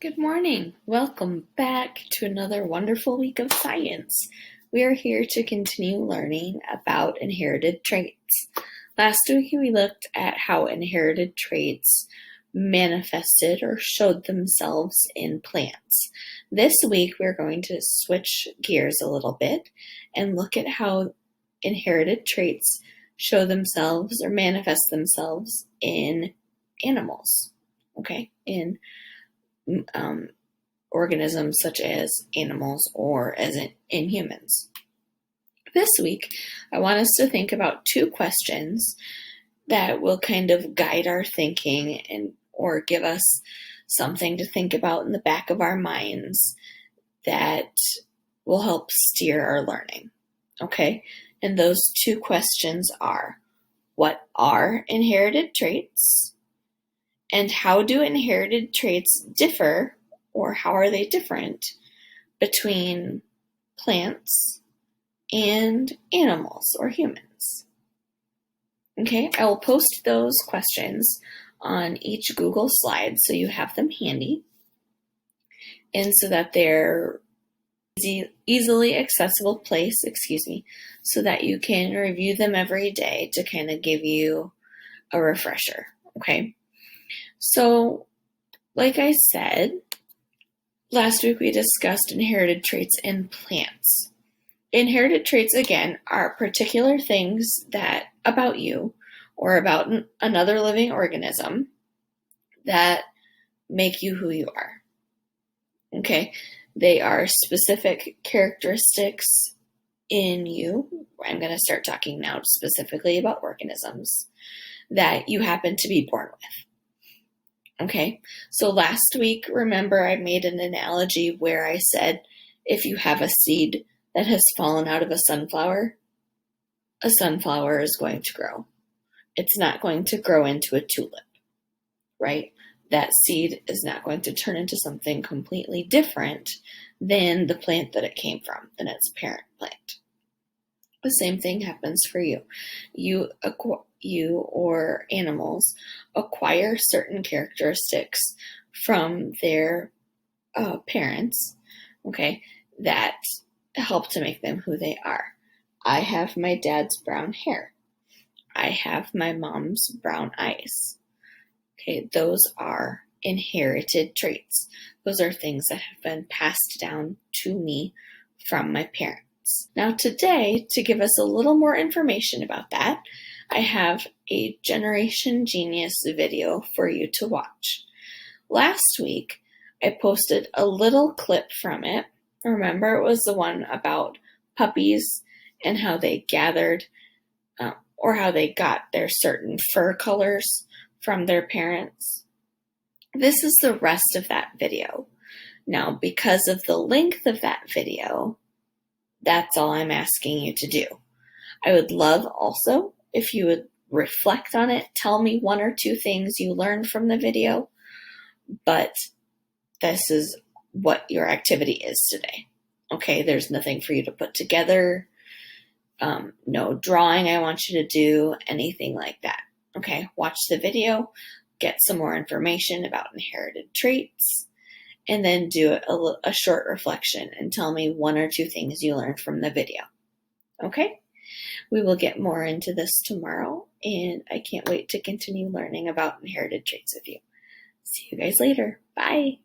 Good morning. Welcome back to another wonderful week of science. We are here to continue learning about inherited traits. Last week we looked at how inherited traits manifested or showed themselves in plants. This week we're going to switch gears a little bit and look at how inherited traits show themselves or manifest themselves in animals, in organisms such as animals or as in humans. This week, I want us to think about two questions that will kind of guide our thinking or give us something to think about in the back of our minds that will help steer our learning. Okay? And those two questions are, what are inherited traits? And how do inherited traits differ, or how are they different, between plants and animals or humans? Okay, I will post those questions on each Google slide so you have them handy, and so that they're easily accessible place, so that you can review them every day to kind of give you a refresher, okay? So, like I said, last week we discussed inherited traits in plants. Inherited traits, again, are particular things that about you or about another living organism that make you who you are. Okay? They are specific characteristics in you. I'm going to start talking now specifically about organisms that you happen to be born with. Okay, so last week, remember I made an analogy where I said if you have a seed that has fallen out of a sunflower is going to grow. It's not going to grow into a tulip, right? That seed is not going to turn into something completely different than the plant that it came from, than its parent plant. The same thing happens for you. You or animals acquire certain characteristics from their parents, okay, that help to make them who they are. I have my dad's brown hair. I have my mom's brown eyes. Okay, those are inherited traits. Those are things that have been passed down to me from my parents. Now today, to give us a little more information about that, I have a Generation Genius video for you to watch. Last week, I posted a little clip from it. Remember, it was the one about puppies and how they gathered or how they got their certain fur colors from their parents. This is the rest of that video. Now, because of the length of that video, that's all I'm asking you to do. I would love also if you would reflect on it, tell me one or two things you learned from the video, but this is what your activity is today. Okay, there's nothing for you to put together, no drawing I want you to do, anything like that. Okay, watch the video, get some more information about inherited traits, and then do a short reflection and tell me one or two things you learned from the video. Okay? We will get more into this tomorrow, and I can't wait to continue learning about inherited traits with you. See you guys later. Bye.